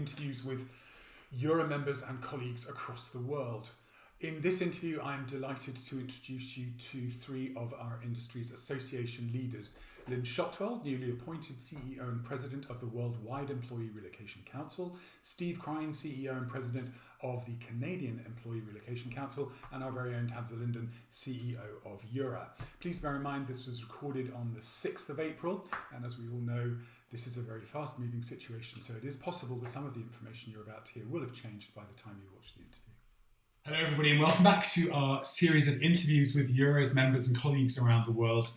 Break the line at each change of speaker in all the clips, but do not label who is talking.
interviews with EuRA members and colleagues across the world. In this interview, I'm delighted to introduce you to three of our industry's association leaders. Lynn Shotwell, newly appointed CEO and President of the Worldwide Employee Relocation Council, Steve Cryne, CEO and President of the Canadian Employee Relocation Council, and our very own Tad Zurlinden, CEO of EuRA. Please bear in mind this was recorded on the 6th of April, and as we all know, this is a very fast-moving situation, so it is possible that some of the information you're about to hear will have changed by the time you watch the interview. Hello everybody and welcome back to our series of interviews with EuRA's members and colleagues around the world.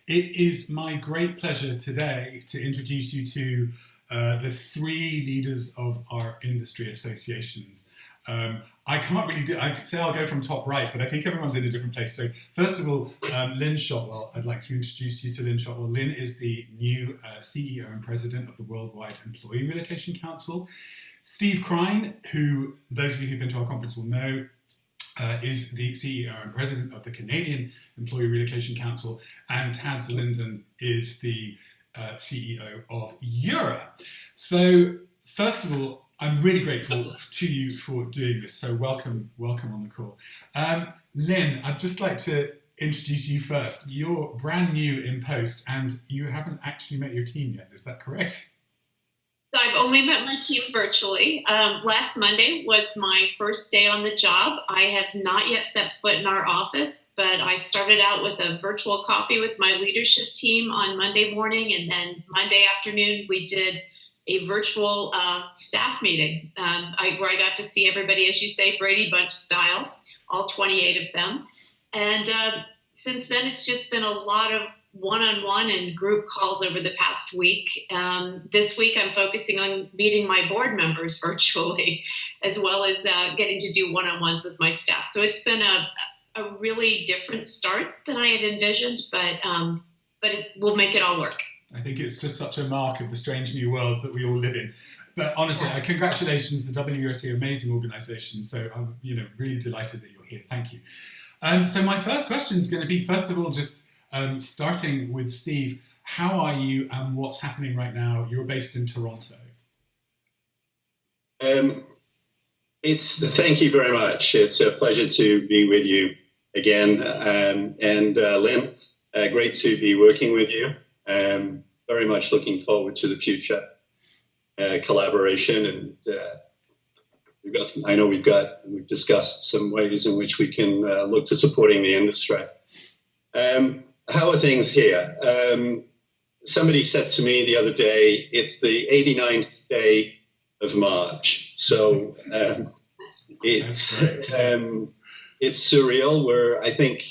It is my great pleasure today to introduce you to the three leaders of our industry associations. I could say I'll go from top right, but I think everyone's in a different place. So first of all, Lynn Shotwell, I'd like to introduce you to Lynn Shotwell. Lynn is the new CEO and President of the Worldwide Employee Relocation Council. Steve Cryne, who those of you who've been to our conference will know, is the CEO and President of the Canadian Employee Relocation Council, and Tad Zurlinden is the CEO of EuRA. So first of all, I'm really grateful to you for doing this, so welcome on the call. Lynn, I'd just like to introduce you first. You're brand new in post and you haven't actually met your team yet, is that correct?
So I've only met my team virtually. Last Monday was my first day on the job. I have not yet set foot in our office, but I started out with a virtual coffee with my leadership team on Monday morning, and then Monday afternoon we did a virtual staff meeting where I got to see everybody, as you say, Brady Bunch style, all 28 of them. And since then, it's just been a lot of one-on-one and group calls over the past week. This week, I'm focusing on meeting my board members virtually, as well as getting to do one-on-ones with my staff. So it's been a really different start than I had envisioned, but it will make it all work.
I think it's just such a mark of the strange new world that we all live in. But honestly, congratulations, the WERC, amazing organisation. So I'm really delighted that you're here. Thank you. So my first question is going to be, first of all, just starting with Steve, how are you and what's happening right now? You're based in Toronto.
Thank you very much. It's a pleasure to be with you again. And Lynn, great to be working with you. Very much looking forward to the future collaboration. And we've discussed some ways in which we can look to supporting the industry. How are things here? Somebody said to me the other day, it's the 89th day of March. So it's surreal. Where I think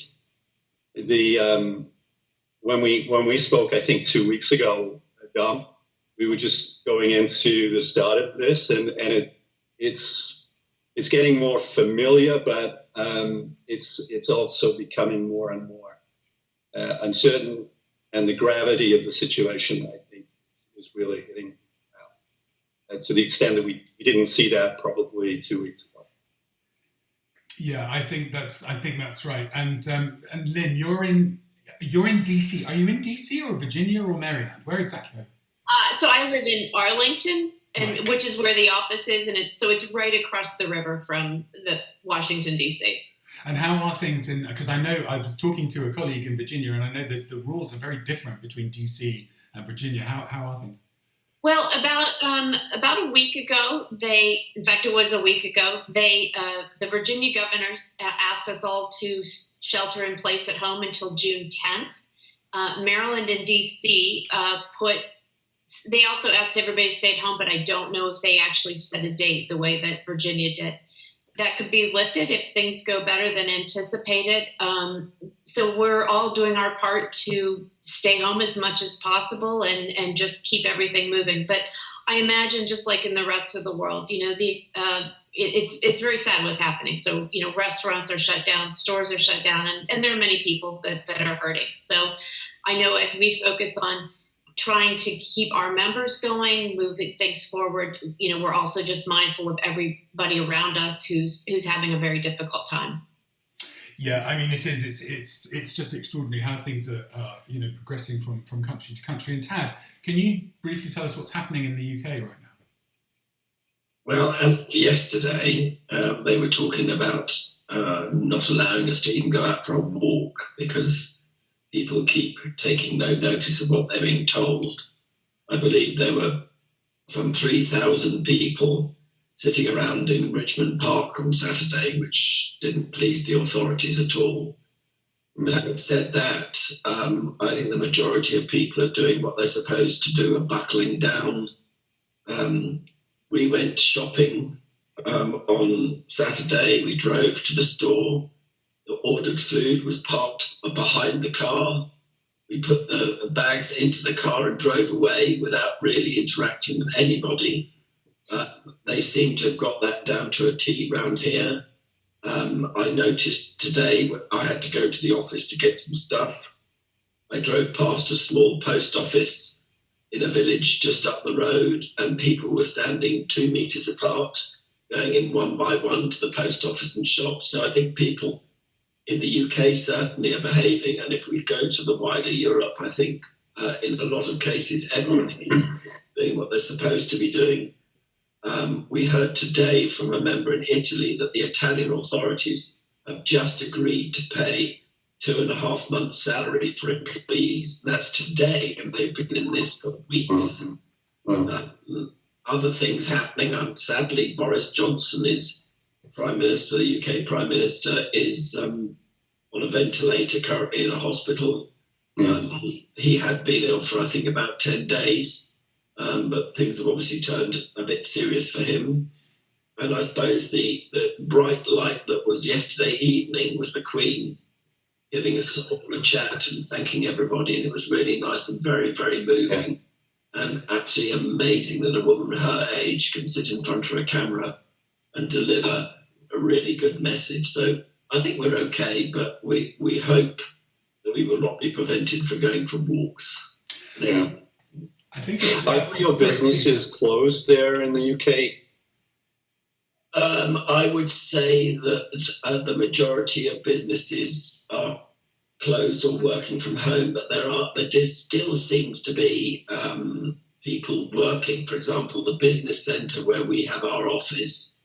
when we spoke, I think 2 weeks ago, Dom, we were just going into the start of this, and it's getting more familiar, but it's also becoming more and more uncertain, and the gravity of the situation, I think, is really hitting to the extent that we didn't see that probably 2 weeks ago.
Yeah, I think that's right. And Lynn, you're in DC. Are you in DC or Virginia or Maryland? Where exactly?
So I live in Arlington,
Right.
which is where the office is, and it's right across the river from the Washington DC.
And how are things because I know I was talking to a colleague in Virginia, and I know that the rules are very different between DC and Virginia. How are things?
Well, about a week ago, in fact, it was a week ago, the Virginia governor asked us all to shelter in place at home until June 10th. Maryland and DC they also asked everybody to stay at home, but I don't know if they actually set a date the way that Virginia did. That could be lifted if things go better than anticipated. So we're all doing our part to stay home as much as possible and just keep everything moving. But I imagine, just like in the rest of the world, it's very sad what's happening. So, restaurants are shut down, stores are shut down, and there are many people that are hurting. So I know as we focus on trying to keep our members going, moving things forward, we're also just mindful of everybody around us who's having a very difficult time.
Yeah, I mean, it is. It's just extraordinary how things are, progressing from country to country. And Tad, can you briefly tell us what's happening in the UK right now?
Well, as of yesterday, they were talking about not allowing us to even go out for a walk because people keep taking no notice of what they're being told. I believe there were some 3,000 people sitting around in Richmond Park on Saturday, which didn't please the authorities at all. Having said that, I think the majority of people are doing what they're supposed to do and buckling down. We went shopping on Saturday. We drove to the store. The ordered food was parked behind the car. We put the bags into the car and drove away without really interacting with anybody. They seem to have got that down to a T round here. I noticed today I had to go to the office to get some stuff. I drove past a small post office in a village just up the road, and people were standing 2 meters apart, going in one by one to the post office and shop. So I think people in the UK certainly are behaving, and if we go to the wider Europe, I think in a lot of cases everybody is doing what they're supposed to be doing. We heard today from a member in Italy that the Italian authorities have just agreed to pay 2.5 months' salary for employees. That's today, and they've been in this for weeks. Other things happening. Sadly, Boris Johnson is Prime Minister, the UK Prime Minister, is on a ventilator currently in a hospital. He had been ill for, I think, about 10 days. But things have obviously turned a bit serious for him. And I suppose the bright light that was yesterday evening was the Queen giving us a chat and thanking everybody. And it was really nice and very, very moving. And absolutely amazing that a woman her age can sit in front of a camera and deliver a really good message. So I think we're okay, but we hope that we will not be prevented from going for walks.
I think
are your businesses closed there in the UK?
I would say that the majority of businesses are closed or working from home, but there just still seems to be people working. For example, the business centre where we have our office,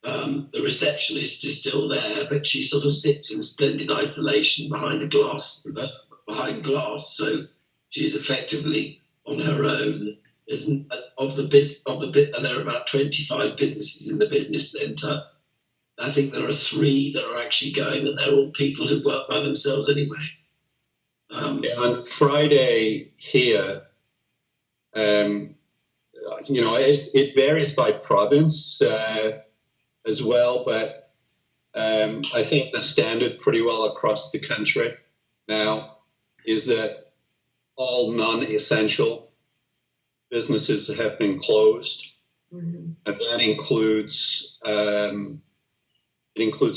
the receptionist is still there, but she sort of sits in splendid isolation behind glass. So she's effectively on her own. And there are about 25 businesses in the business centre. I think there are 3 that are actually going, and they're all people who work by themselves anyway.
On Friday here, it varies by province as well, but I think the standard pretty well across the country now is that all non-essential businesses have been closed, and that includes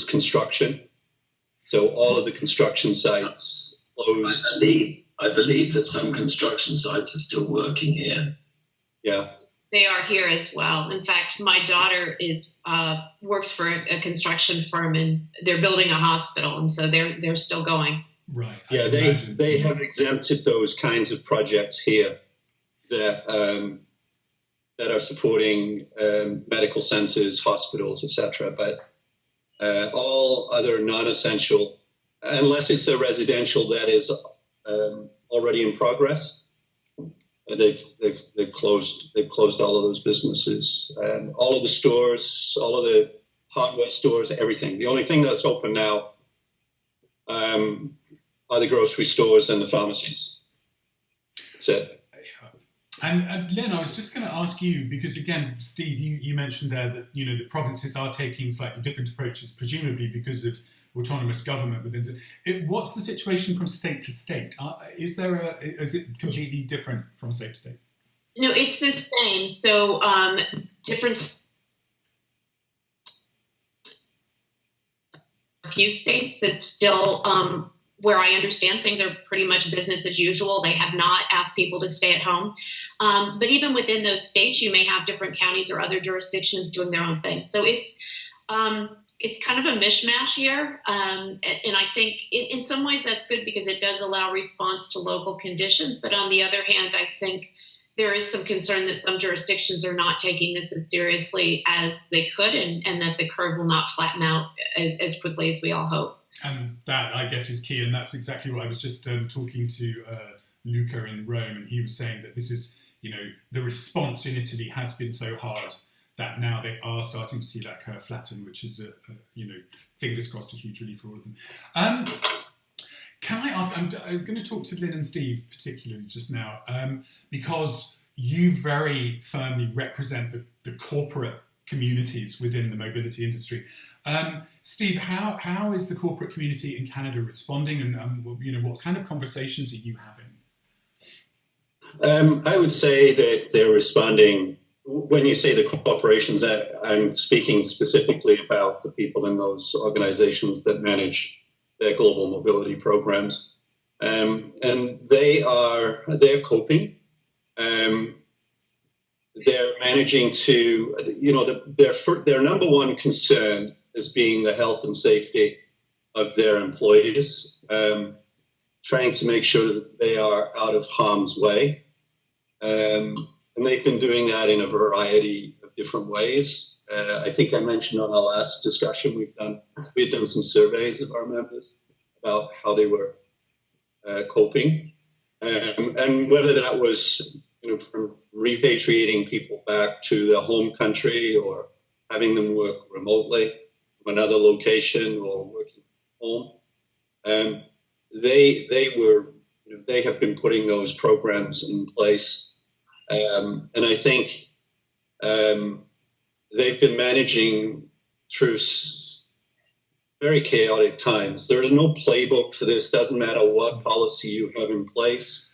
construction. So all of the construction sites closed.
I believe that some construction sites are still working here.
Yeah,
they are here as well. In fact, my daughter works for a construction firm, and they're building a hospital, and so they're still going.
Right.
Yeah, they have exempted those kinds of projects here that are supporting medical centres, hospitals, etc. But all other non-essential, unless it's a residential that is already in progress, they've closed all of those businesses, all of the stores, all of the hardware stores, everything. The only thing that's open now are the grocery stores and the pharmacies. That's it.
And Lynn, I was just going to ask you, because again, Steve, you mentioned there that the provinces are taking slightly different approaches, presumably because of autonomous government within. What's the situation from state to state? Is it completely different from state to state?
No, it's the same. So different. A few states that still. Where I understand things are pretty much business as usual. They have not asked people to stay at home. But even within those states, you may have different counties or other jurisdictions doing their own thing. So it's kind of a mishmash here. And I think in some ways that's good because it does allow response to local conditions. But on the other hand, I think there is some concern that some jurisdictions are not taking this as seriously as they could, and that the curve will not flatten out as quickly as we all hope.
And that, I guess, is key, and that's exactly what I was just talking to Luca in Rome, and he was saying that this is, the response in Italy has been so hard that now they are starting to see that curve flatten, which is, fingers crossed, a huge relief for all of them. Can I ask, I'm going to talk to Lynn and Steve particularly just now, because you very firmly represent the corporate communities within the mobility industry. Steve, how is the corporate community in Canada responding, and what kind of conversations are you having?
I would say that they're responding. When you say the corporations, I'm speaking specifically about the people in those organizations that manage their global mobility programs, and they're coping. They're managing to, their number one concern is being the health and safety of their employees, trying to make sure that they are out of harm's way. And they've been doing that in a variety of different ways. I think I mentioned on our last discussion, we had done some surveys of our members about how they were coping, and whether that was from repatriating people back to their home country, or having them work remotely from another location, or working from home. They have been putting those programs in place, and I think they've been managing through very chaotic times. There is no playbook for this. Doesn't matter what policy you have in place.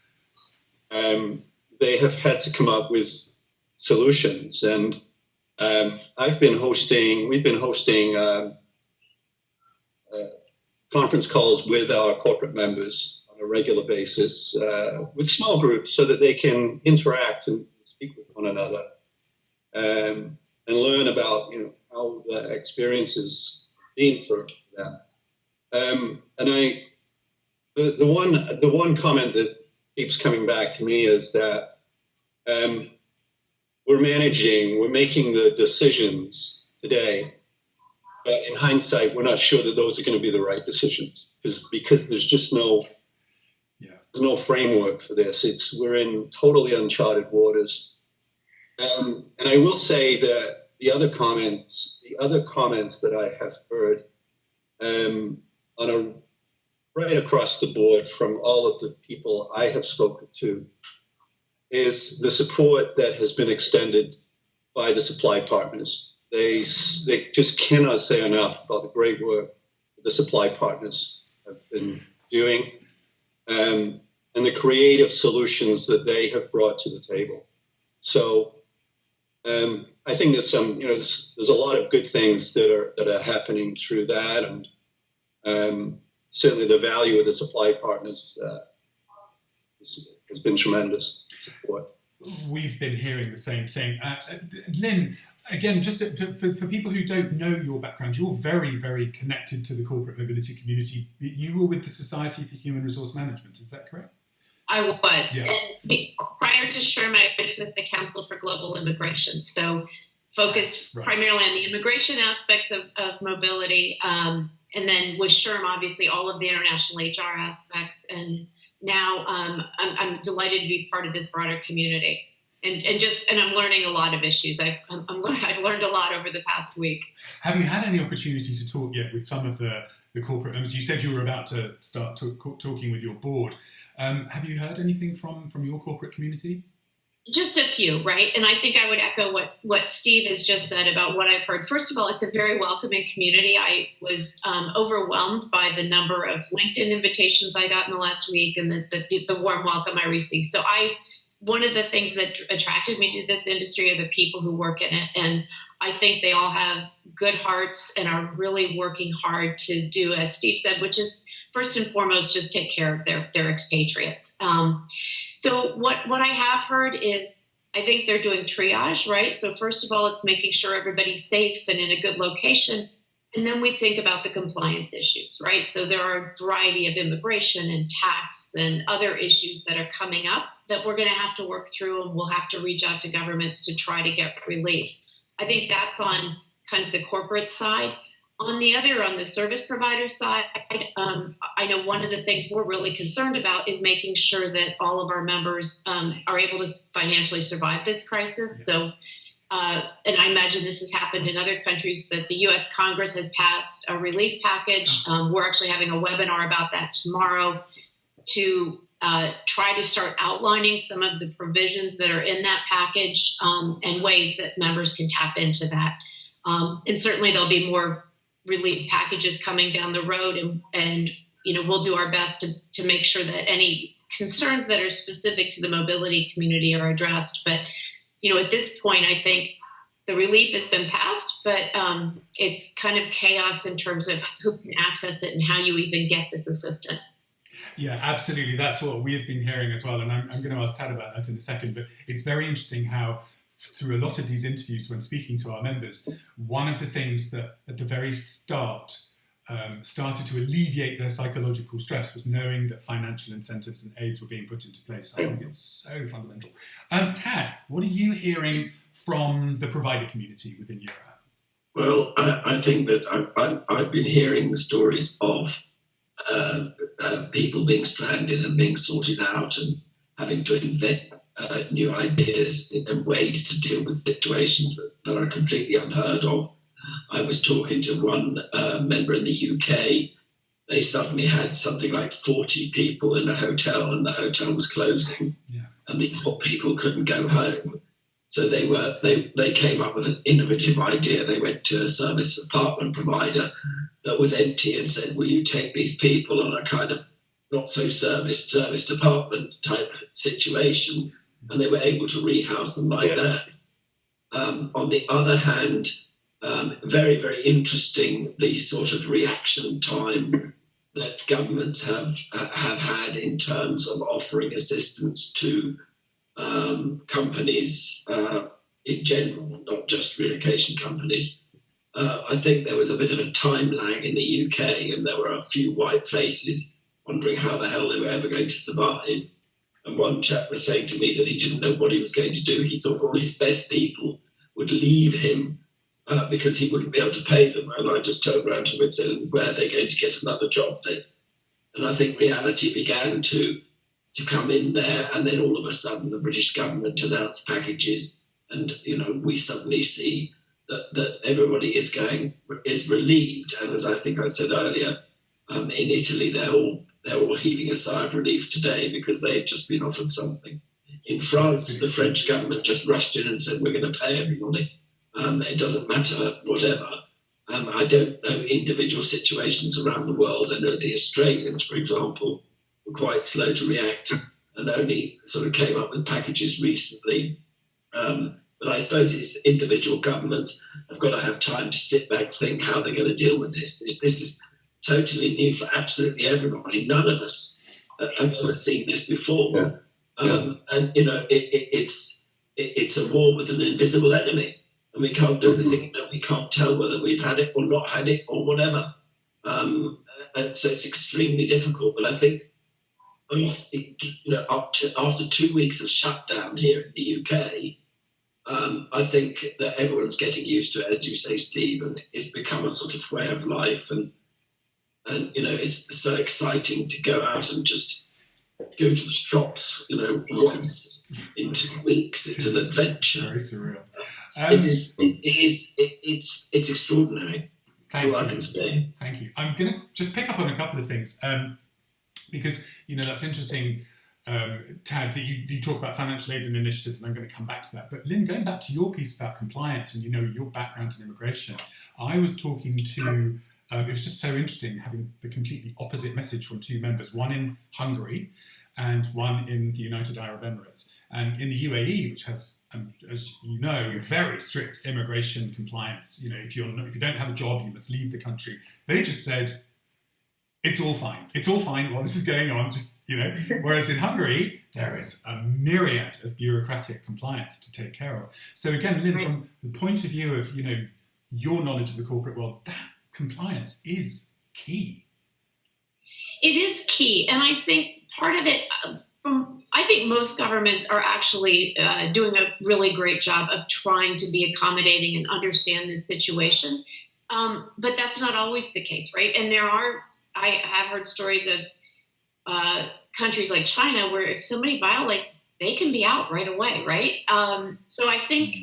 They have had to come up with solutions, and we've been hosting conference calls with our corporate members on a regular basis, with small groups, so that they can interact and speak with one another, and learn about how the experience has been for them. And the one comment that keeps coming back to me is that we're making the decisions today, but in hindsight, we're not sure that those are going to be the right decisions, because there's just no framework for this. We're in totally uncharted waters. And I will say that the other comments that I have heard right across the board from all of the people I have spoken to is the support that has been extended by the supply partners. They just cannot say enough about the great work that the supply partners have been doing, and the creative solutions that they have brought to the table. So I think there's there's a lot of good things that are happening through that, and certainly the value of the supply partners has been tremendous support.
We've been hearing the same thing. Lynn, again, just for people who don't know your background, you're very, very connected to the corporate mobility community. You were with the Society for Human Resource Management, is that correct?
I was.
Yeah.
And prior to SHRM, I was with the Council for Global Immigration, so focused primarily on the immigration aspects of mobility, and then with SHRM, obviously, all of the international HR aspects. And now I'm delighted to be part of this broader community. And I'm learning a lot of issues. I've learned a lot over the past week.
Have you had any opportunity to talk yet with some of the corporate members? You said you were about to start talking with your board. Have you heard anything from your corporate community?
Just a few, right? And I think I would echo what Steve has just said about what I've heard. First of all, it's a very welcoming community. I was overwhelmed by the number of LinkedIn invitations I got in the last week, and the warm welcome I received. So one of the things that attracted me to this industry are the people who work in it. And I think they all have good hearts and are really working hard to do, as Steve said, which is first and foremost, just take care of their expatriates. So what I have heard is, I think they're doing triage, right? So first of all, it's making sure everybody's safe and in a good location. And then we think about the compliance issues, right? So there are a variety of immigration and tax and other issues that are coming up that we're going to have to work through, and we'll have to reach out to governments to try to get relief. I think that's on kind of the corporate side. On the service provider side, I know one of the things we're really concerned about is making sure that all of our members are able to financially survive this crisis. So, and I imagine this has happened in other countries, but the U.S. Congress has passed a relief package. We're actually having a webinar about that tomorrow to try to start outlining some of the provisions that are in that package and ways that members can tap into that. And certainly there'll be more relief packages coming down the road, and we'll do our best to make sure that any concerns that are specific to the mobility community are addressed. But at this point, I think the relief has been passed, but it's kind of chaos in terms of who can access it and how you even get this assistance.
Yeah, absolutely. That's what we've been hearing as well. And I'm going to ask Tad about that in a second. But it's very interesting how through a lot of these interviews when speaking to our members, one of the things that at the very start started to alleviate their psychological stress was knowing that financial incentives and aids were being put into place. I think it's so fundamental. Tad, what are you hearing from the provider community within EuRA?
Well, I think that I've been hearing the stories of people being stranded and being sorted out and having to invent new ideas and ways to deal with situations that are completely unheard of. I was talking to one member in the UK. They suddenly had something like 40 people in a hotel, and the hotel was closing, and these poor people couldn't go home. So they came up with an innovative idea. They went to a service apartment provider that was empty and said, "Will you take these people on a kind of not so serviced apartment type situation?" And they were able to rehouse them like that. On the other hand, very, very interesting, the sort of reaction time that governments have had in terms of offering assistance to companies in general, not just relocation companies. I think there was a bit of a time lag in the UK, and there were a few white faces wondering how the hell they were ever going to survive. And one chap was saying to me that he didn't know what he was going to do. He thought all his best people would leave him because he wouldn't be able to pay them. And I just turned around to him and said, "Where are they going to get another job then?" And I think reality began to come in there. And then all of a sudden, the British government announced packages. And, we suddenly see that everybody is relieved. And as I think I said earlier, in Italy, they're all heaving a sigh of relief today because they've just been offered something. In France, the French government just rushed in and said, "We're going to pay everybody. It doesn't matter, whatever." I don't know individual situations around the world. I know the Australians, for example, were quite slow to react and only sort of came up with packages recently. But I suppose it's individual governments have got to have time to sit back, think how they're going to deal with this. This is totally new for absolutely everybody. None of us have ever seen this before. And, it's a war with an invisible enemy. And we can't do anything. We can't tell whether we've had it or not had it or whatever. And so it's extremely difficult. But I think, after 2 weeks of shutdown here in the UK, I think that everyone's getting used to it, as you say, Steve, and it's become a sort of way of life. And it's so exciting to go out and just go to the shops, once in 2 weeks. It's an adventure.
Very surreal.
It's extraordinary. That's all I can say.
Thank you. I'm going to just pick up on a couple of things because, that's interesting, Tad, that you talk about financial aid and initiatives, and I'm going to come back to that. But Lynn, going back to your piece about compliance and, your background in immigration, I was talking to, it was just so interesting having the completely opposite message from two members, one in Hungary and one in the United Arab Emirates. And in the UAE, which has, as you know, very strict immigration compliance, if you don't have a job, you must leave the country. They just said, it's all fine. It's all fine while this is going on, Whereas in Hungary, there is a myriad of bureaucratic compliance to take care of. So again, Lynn, from the point of view of, your knowledge of the corporate world, that compliance is key.
It is key, and I think part of it, I think most governments are actually doing a really great job of trying to be accommodating and understand this situation. But that's not always the case, right? And I have heard stories of countries like China where if somebody violates, they can be out right away, right? So I think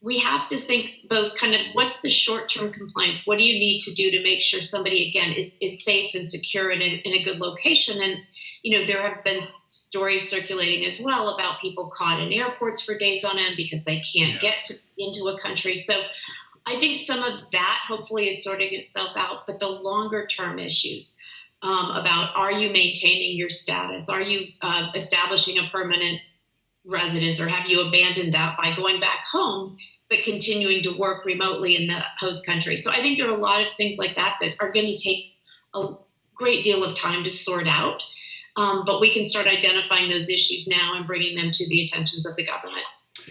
we have to think both kind of what's the short-term compliance? What do you need to do to make sure somebody, again, is safe and secure in a good location? And, there have been stories circulating as well about people caught in airports for days on end because they can't get into a country. So I think some of that hopefully is sorting itself out, but the longer-term issues about are you maintaining your status? Are you establishing a permanent residence, or have you abandoned that by going back home but continuing to work remotely in the host country? So I think there are a lot of things like that are going to take a great deal of time to sort out, but we can start identifying those issues now and bringing them to the attentions of the government.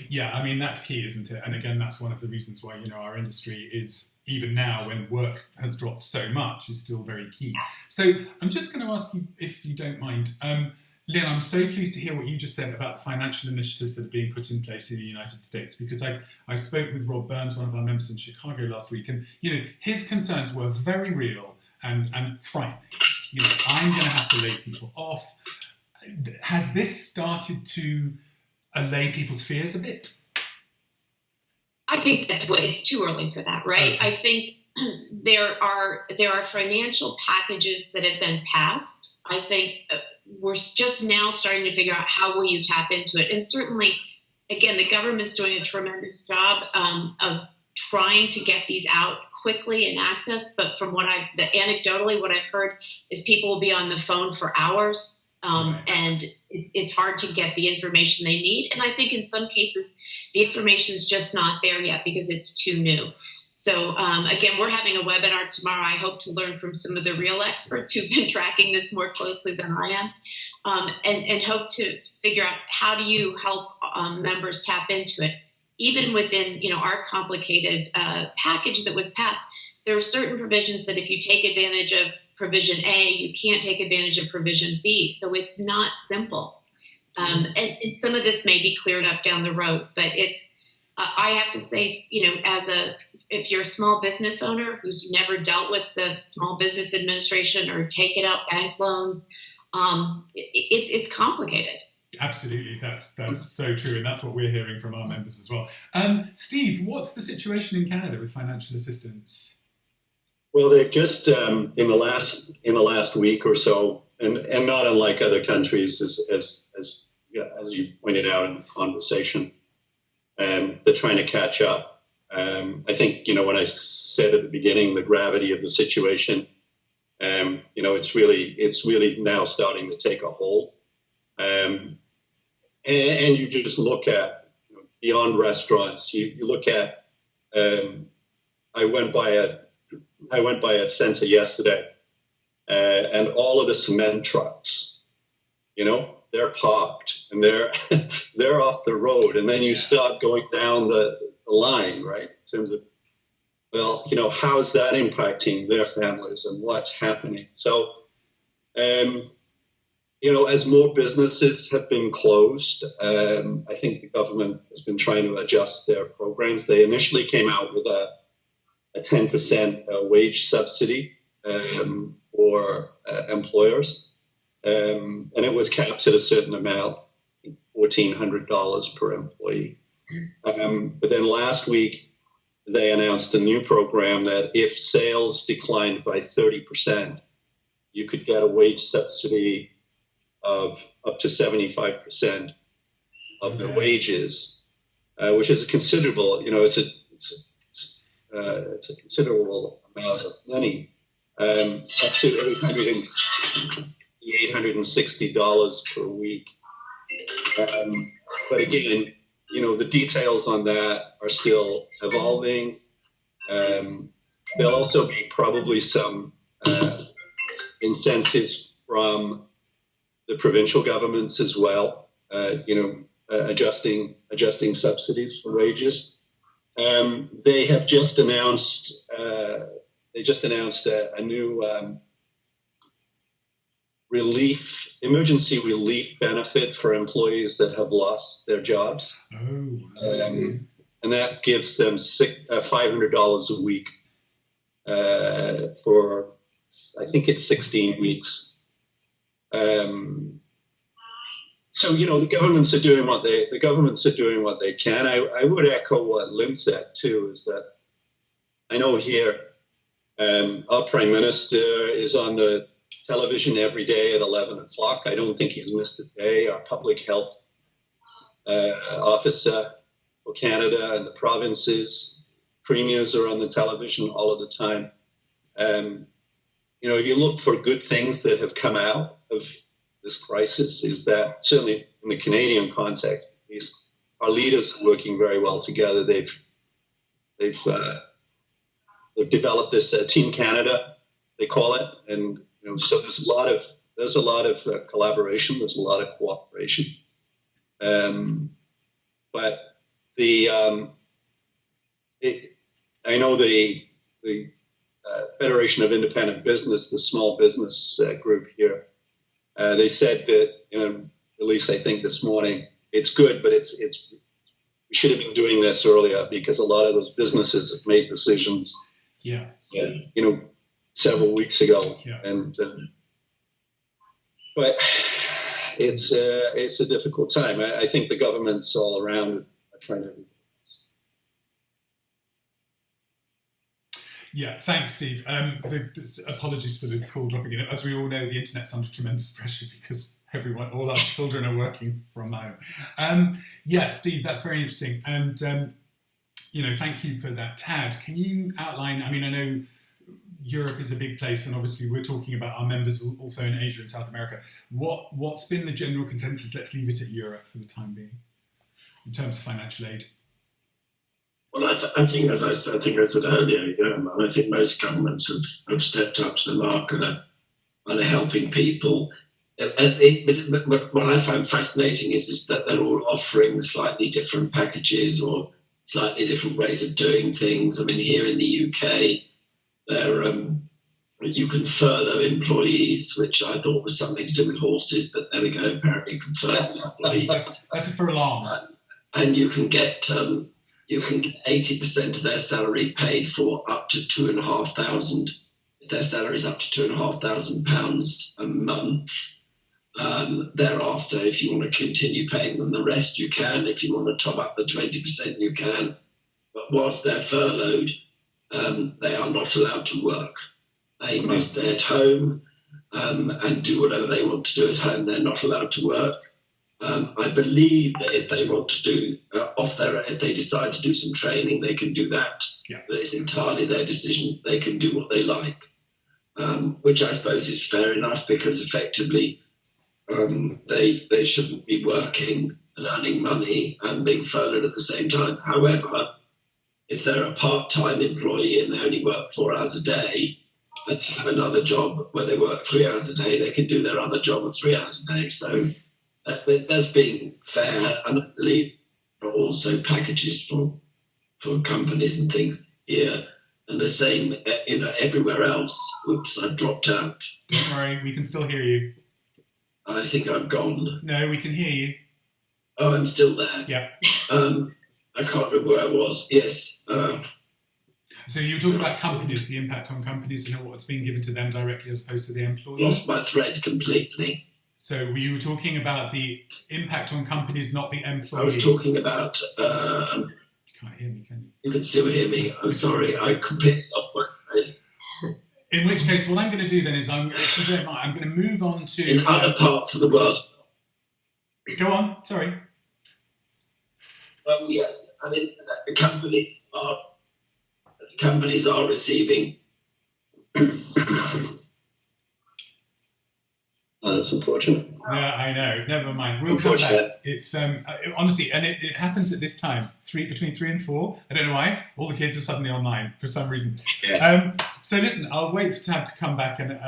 Yeah, I mean, that's key, isn't it? And again, that's one of the reasons why, our industry is, even now when work has dropped so much, is still very key. So I'm just going to ask you, if you don't mind, Lynn, I'm so pleased to hear what you just said about the financial initiatives that are being put in place in the United States, because I spoke with Rob Burns, one of our members in Chicago last week, and his concerns were very real and frightening. I'm going to have to lay people off. Has this started to allay people's fears a bit?
I think it's too early for that, right? Okay. I think there are financial packages that have been passed. I think we're just now starting to figure out how will you tap into it. And certainly, again, the government's doing a tremendous job of trying to get these out quickly and access. But from anecdotally, what I've heard is people will be on the phone for hours. And it's hard to get the information they need. And I think in some cases, the information is just not there yet because it's too new. So again, we're having a webinar tomorrow. I hope to learn from some of the real experts who've been tracking this more closely than I am, and hope to figure out how do you help members tap into it. Even within our complicated package that was passed, there are certain provisions that if you take advantage of provision A, you can't take advantage of provision B. So it's not simple. And some of this may be cleared up down the road, but it's, I have to say, if you're a small business owner who's never dealt with the Small Business Administration or taken out bank loans, it's complicated.
Absolutely, that's so true, and that's what we're hearing from our members as well. Steve, what's the situation in Canada with financial assistance?
Well, they've just in the last week or so, and not unlike other countries, as you pointed out in the conversation, they're trying to catch up. I think when I said at the beginning the gravity of the situation, it's really now starting to take a hold. And you just look at beyond restaurants. You look at. I went by a center yesterday, and all of the cement trucks, they're parked and they're off the road. And then you start going down the line, right? In terms of, how's that impacting their families and what's happening? So, as more businesses have been closed, I think the government has been trying to adjust their programs. They initially came out with a 10% wage subsidy for employers, and it was capped at a certain amount, $1,400 per employee. But then last week, they announced a new program that if sales declined by 30%, you could get a wage subsidy of up to 75% of the wages, which is a considerable, it's a considerable amount of money, up to $860 per week. But again, the details on that are still evolving. There'll also be probably some incentives from the provincial governments as well, adjusting subsidies for wages. They have just announced they just announced a new emergency relief benefit for employees that have lost their jobs. And that gives them $500 a week for, I think it's 16 weeks. So, the governments are doing what they can. I would echo what Lynn said too, is that I know here our Prime Minister is on the television every day at 11 o'clock. I don't think he's missed a day. Our public health officer for Canada and the provinces, premiers are on the television all of the time. If you look for good things that have come out of this crisis, is that certainly in the Canadian context, at least, our leaders are working very well together. They've developed this Team Canada, they call it, and so there's a lot of collaboration. There's a lot of cooperation, but I know the Federation of Independent Business, the small business group here, they said that release I think this morning, it's good, but it's we should have been doing this earlier, because a lot of those businesses have made decisions. Several weeks ago, but it's a difficult time. I think the governments all around are trying to.
Yeah, thanks, Steve. Apologies for the call dropping in. As we all know, the internet's under tremendous pressure because all our children are working from home. Steve, that's very interesting. And, thank you for that. Tad, can you outline, I know Europe is a big place, and obviously we're talking about our members also in Asia and South America. What's been the general consensus? Let's leave it at Europe for the time being, in terms of financial aid.
Well, I think, as I said earlier, I think most governments have stepped up to the mark and are helping people. But what I find fascinating is that they're all offering slightly different packages or slightly different ways of doing things. Here in the UK, you can furlough employees, which I thought was something to do with horses, but there we go. Apparently, you can furlough employees.
That's a furlong.
And you can get 80% of their salary paid for up to £2,500. If their salary is up to £2,500 a month, thereafter, if you want to continue paying them the rest, you can. If you want to top up the 20%, you can. But whilst they're furloughed, they are not allowed to work. They must stay at home and do whatever they want to do at home. They're not allowed to work. I believe that if they want to do if they decide to do some training, they can do that.
Yeah.
But it's entirely their decision. They can do what they like, which I suppose is fair enough, because effectively they shouldn't be working and earning money and being furloughed at the same time. However, if they're a part-time employee and they only work 4 hours a day, and they have another job where they work 3 hours a day, they can do their other job of 3 hours a day. So that's being fair. And I believe there are also packages for companies and things here, and the same everywhere else. Whoops, I've dropped out.
Don't worry, we can still hear you.
I think I've gone.
No, we can hear you.
Oh, I'm still there.
Yeah.
I can't remember where I was. Yes.
So you were talking about companies, the impact on companies, and what's being given to them directly as opposed to the employee.
Lost my thread completely.
So you were talking about the impact on companies, not the employee.
I was talking about.
You can't hear me, can you?
You can still hear me. I'm sorry. I completely lost my thread.
In which case, what I'm going to do then is, if you don't mind, I'm going to move on to...
In other parts of the world.
Go on, sorry.
Oh, yes. The companies are receiving...
That's unfortunate.
Yeah, I know. Never mind. We'll come back. It's honestly, and it happens at this time, between 3 and 4. I don't know why. All the kids are suddenly online for some reason.
Yeah.
So listen, I'll wait for Tad to come back, and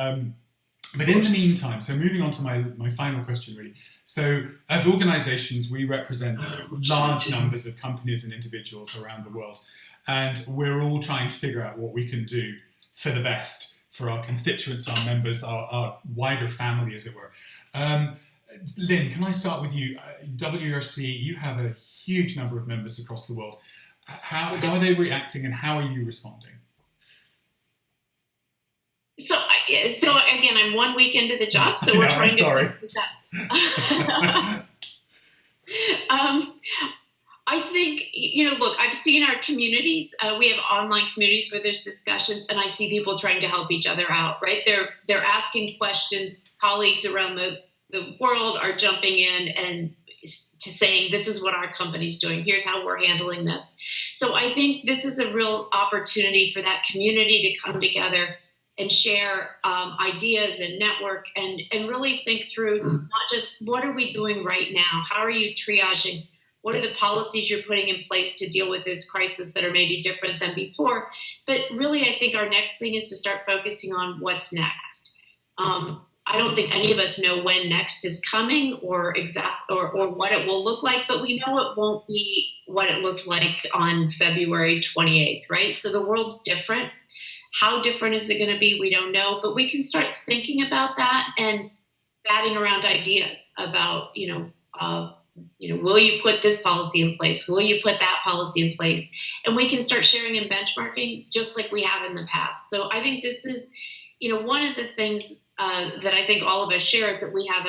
but in the meantime, so moving on to my final question, really. So as organisations, we represent large numbers of companies and individuals around the world, and we're all trying to figure out what we can do for the best for our constituents, our members, our wider family, as it were. Lynn, can I start with you? WERC, you have a huge number of members across the world. How are they reacting, and how are you responding?
So again, I'm 1 week into the job, so we're trying to fix that. I think, look, I've seen our communities. We have online communities where there's discussions, and I see people trying to help each other out, right? They're asking questions. Colleagues around the world are jumping in and to saying, this is what our company's doing. Here's how we're handling this. So I think this is a real opportunity for that community to come together and share ideas and network and really think through not just what are we doing right now? How are you triaging? What are the policies you're putting in place to deal with this crisis that are maybe different than before? But really, I think our next thing is to start focusing on what's next. I don't think any of us know when next is coming or what it will look like, but we know it won't be what it looked like on February 28th, right? So the world's different. How different is it going to be? We don't know, but we can start thinking about that and batting around ideas about, will you put this policy in place? Will you put that policy in place? And we can start sharing and benchmarking just like we have in the past. So I think this is, one of the things that I think all of us share is that we have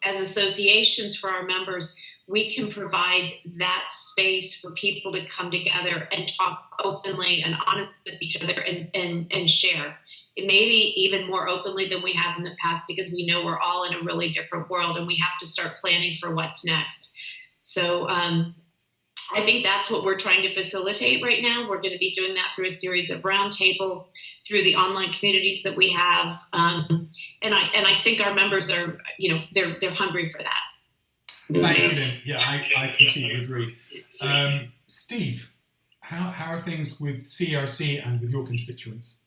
as associations for our members, we can provide that space for people to come together and talk openly and honestly with each other and share. It may be even more openly than we have in the past because we know we're all in a really different world and we have to start planning for what's next. So I think that's what we're trying to facilitate right now. We're going to be doing that through a series of roundtables, through the online communities that we have. And I think our members are, they're hungry for that.
Thank you, Lynn. Yeah, I completely agree. Steve, how are things with CERC and with your constituents?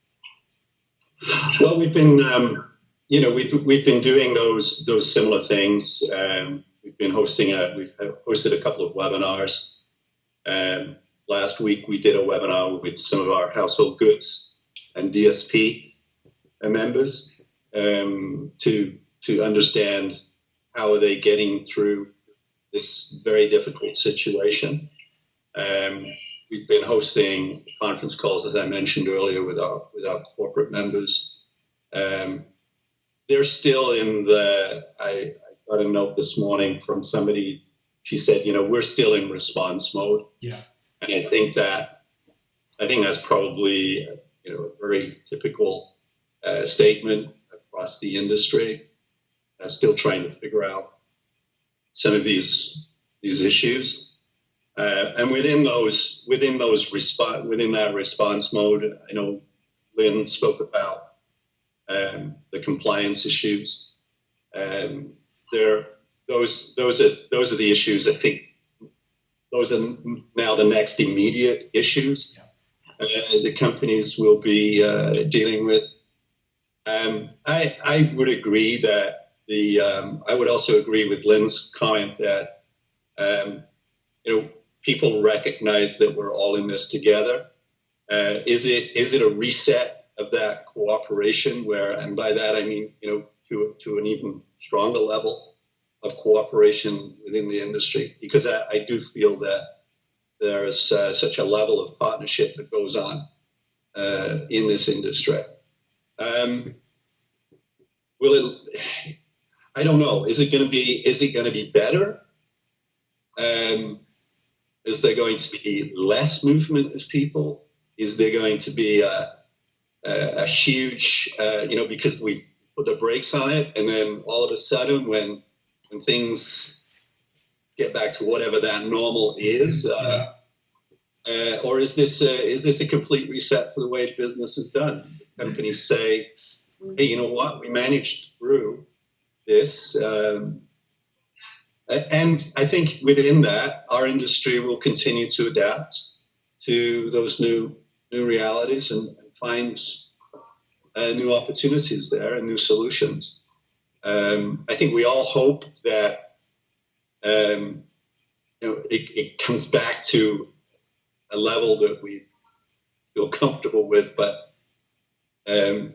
Well, we've been, we've been doing those similar things. We've hosted a couple of webinars. Last week we did a webinar with some of our household goods and DSP members to understand how are they getting through this very difficult situation. We've been hosting conference calls, as I mentioned earlier, with our corporate members. They're still in I got a note this morning from somebody. She said, we're still in response mode.
Yeah.
And I think that's probably a very typical statement across the industry. Still trying to figure out some of these issues. And within that response mode, I know Lynn spoke about the compliance issues. Those are the issues. I think those are now the next immediate issues the companies will be dealing with. I would agree that I would also agree with Lynn's comment that people recognize that we're all in this together. Is it a reset of that cooperation and by that I mean to an even stronger level of cooperation within the industry? Because I do feel that there is such a level of partnership that goes on in this industry. I don't know. Is it going to be better? Is there going to be less movement of people? Is there going to be a huge, because we put the brakes on it, and then all of a sudden, when things get back to whatever that normal is, or is this a complete reset for the way business is done? Companies say, "Hey, you know what? We managed through this." And I think within that, our industry will continue to adapt to those new realities and find new opportunities there and new solutions. I think we all hope that it comes back to a level that we feel comfortable with, but I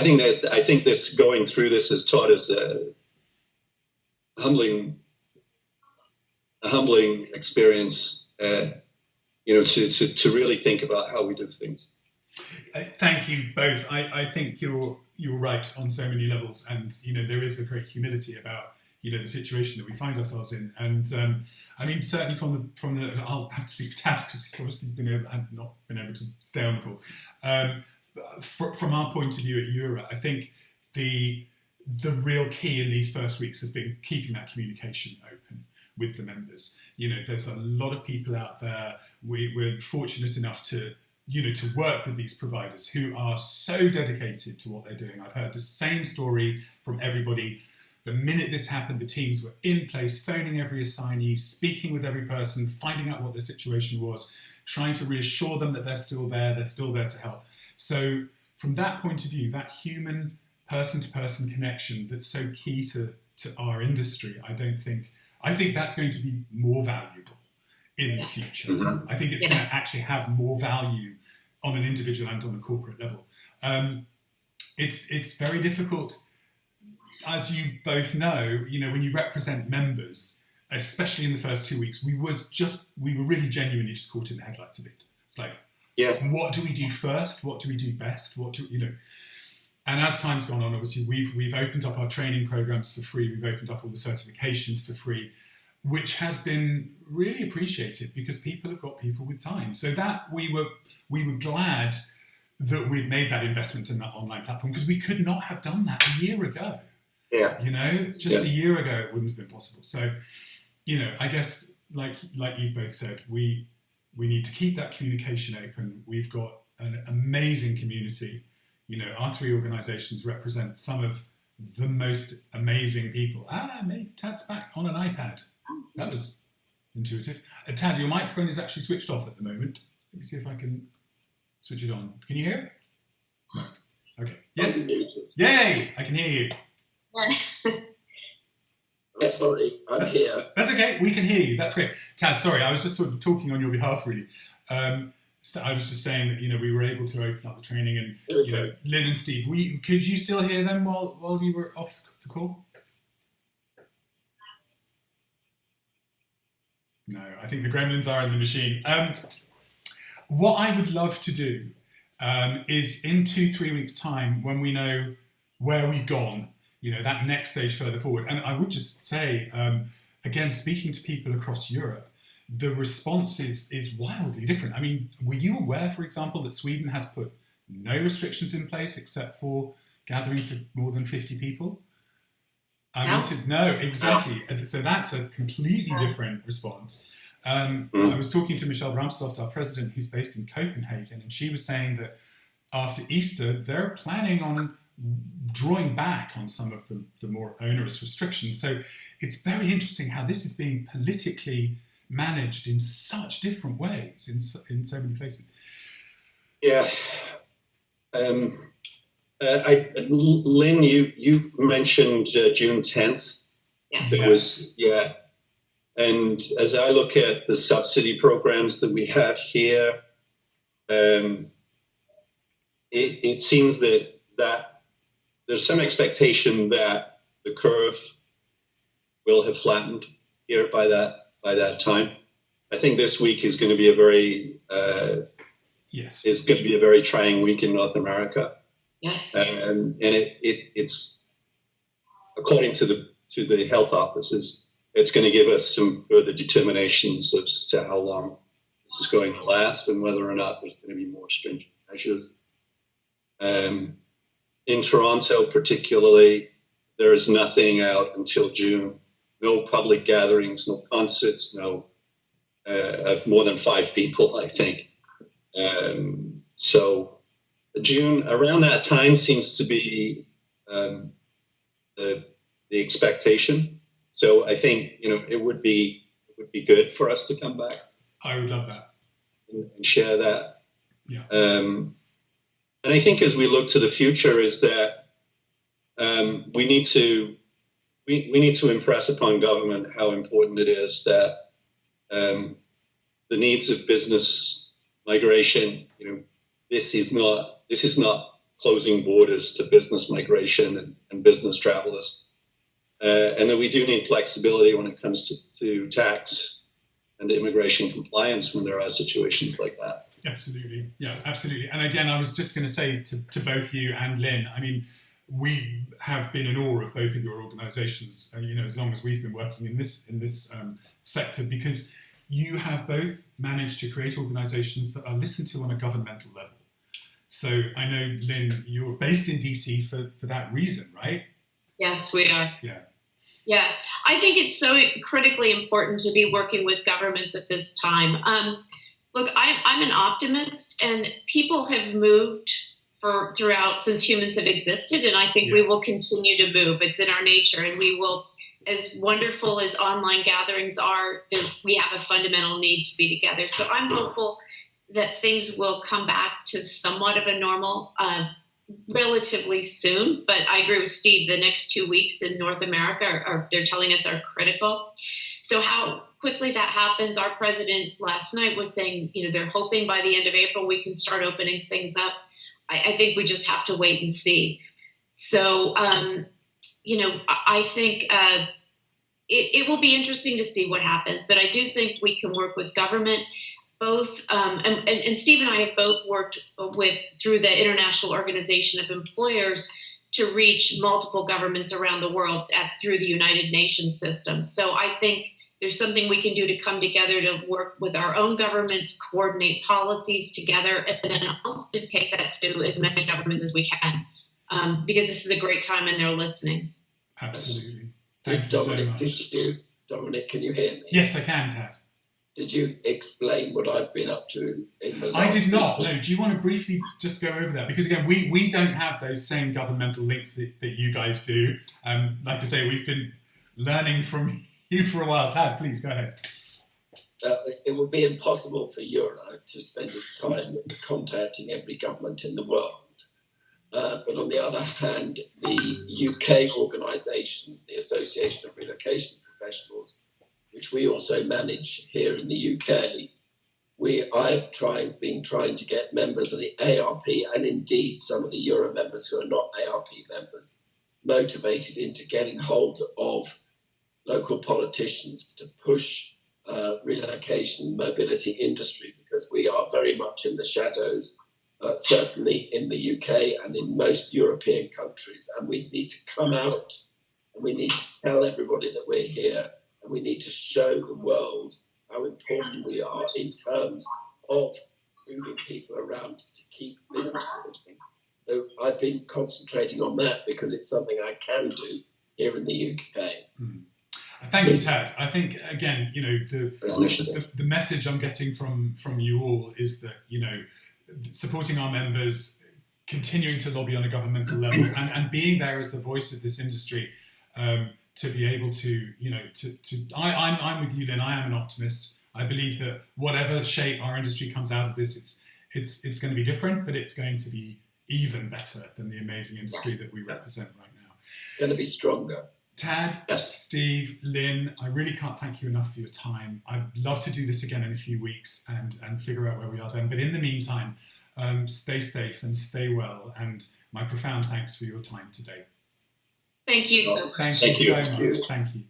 think this going through this has taught us a humbling experience. To really think about how we do things.
Thank you both. I think you're right on so many levels, and there is a great humility about the situation that we find ourselves in. And I mean, certainly from the I'll have to speak to Tad because he's obviously not been able to stay on the call. From our point of view at EuRA, I think the real key in these first weeks has been keeping that communication open with the members. There's a lot of people out there. We're fortunate enough to work with these providers who are so dedicated to what they're doing. I've heard the same story from everybody. The minute this happened, the teams were in place, phoning every assignee, speaking with every person, finding out what their situation was, trying to reassure them that they're still there to help. So from that point of view, that human person-to-person connection that's so key to our industry, I think that's going to be more valuable in the future. Mm-hmm. I think it's going to actually have more value on an individual and on a corporate level. It's very difficult, as you both know, when you represent members, especially in the first 2 weeks, we were really genuinely just caught in the headlights a bit. It's like, what do we do first? What do we do best? And as time's gone on, obviously we've opened up our training programs for free. We've opened up all the certifications for free, which has been really appreciated because people have got people with time. So that we were glad that we'd made that investment in that online platform because we could not have done that a year ago. Yeah. A year ago it wouldn't have been possible. So, I guess like you both said, we need to keep that communication open. We've got an amazing community. Our three organisations represent some of the most amazing people. Maybe Tad's back on an iPad. That was intuitive. Tad, your microphone is actually switched off at the moment. Let me see if I can switch it on. Can you hear it? No. Okay. Yes? Yay! I can hear you.
I'm sorry, I'm here.
That's okay. We can hear you. That's great. Tad, sorry, I was just sort of talking on your behalf, really. So I was just saying that we were able to open up the training, and Lynn and Steve, could you still hear them while you were off the call? No, I think the gremlins are in the machine. What I would love to do is in 2-3 weeks' time, when we know where we've gone, that next stage further forward. And I would just say, again, speaking to people across Europe, the response is wildly different. I mean, were you aware, for example, that Sweden has put no restrictions in place except for gatherings of more than 50 people? No, exactly. So that's a completely different response. I was talking to Michelle Bramstoft, our president, who's based in Copenhagen, and she was saying that after Easter, they're planning on drawing back on some of the more onerous restrictions. So it's very interesting how this is being politically managed in such different ways in so many places.
Yeah. Lynn, you mentioned June 10th.
Yes.
And as I look at the subsidy programs that we have here, it seems that there's some expectation that the curve will have flattened here by that time. I think this week is going to be a very trying week in North America.
Yes.
And it's according to the health offices, it's going to give us some further determinations as to how long this is going to last and whether or not there's going to be more stringent measures. In Toronto, particularly, there is nothing out until June. No public gatherings, no concerts, no of more than 5 people, I think. So June, around that time, seems to be the expectation. So I think it would be good for us to come back.
I would love that
and share that.
Yeah.
And I think as we look to the future, is that we need to impress upon government how important it is that the needs of business migration. This is not closing borders to business migration and business travelers. And that we do need flexibility when it comes to tax and immigration compliance when there are situations like that.
Absolutely. Yeah, absolutely. And again, I was just going to say to both you and Lynn, I mean, we have been in awe of both of your organisations, as long as we've been working in this sector, because you have both managed to create organisations that are listened to on a governmental level. So I know, Lynn, you're based in DC for that reason, right?
Yes, we are.
Yeah.
Yeah, I think it's so critically important to be working with governments at this time. Look, I'm an optimist, and people have moved throughout since humans have existed, and I think we will continue to move. It's in our nature, and we will, as wonderful as online gatherings are, we have a fundamental need to be together. So I'm hopeful that things will come back to somewhat of a normal relatively soon. But I agree with Steve, the next 2 weeks in North America they're telling us are critical. So how quickly that happens, our president last night was saying, they're hoping by the end of April we can start opening things up. I think we just have to wait and see. So, I think it will be interesting to see what happens. But I do think we can work with government. Both, and Steve and I have both worked through the International Organization of Employers to reach multiple governments around the world through the United Nations system. So I think there's something we can do to come together to work with our own governments, coordinate policies together, and then also to take that to as many governments as we can, because this is a great time and they're listening.
Absolutely. Thank you so much.
Dominic, can you hear me?
Yes, I can, Tad.
Did you explain what I've been up to in the last
I did not. No. Do you want to briefly just go over that? Because again, we don't have those same governmental links that you guys do. Like I say, we've been learning from you for a while. Tad, please go ahead.
It would be impossible for EuRA to spend its time contacting every government in the world. But on the other hand, the UK organisation, the Association of Relocation Professionals, which we also manage here in the UK, I've been trying to get members of the ARP and indeed some of the EuRA members who are not ARP members motivated into getting hold of local politicians to push relocation mobility industry, because we are very much in the shadows, certainly in the UK and in most European countries, and we need to come out and we need to tell everybody that we're here. And we need to show the world how important we are in terms of moving people around to keep business moving. So I've been concentrating on that because it's something I can do here in the UK.
Mm. Thank you, Tad. I think, again, the message I'm getting from you all is that, supporting our members, continuing to lobby on a governmental level, and being there as the voice of this industry, to be able to, I'm with you, Lynn. I am an optimist. I believe that whatever shape our industry comes out of this, it's going to be different, but it's going to be even better than the amazing industry that we represent right now.
It's going to be stronger.
Tad, Steve, Lynn, I really can't thank you enough for your time. I'd love to do this again in a few weeks and figure out where we are then. But in the meantime, stay safe and stay well. And my profound thanks for your time today.
Thank you so much.
Thank you so much. Thank you.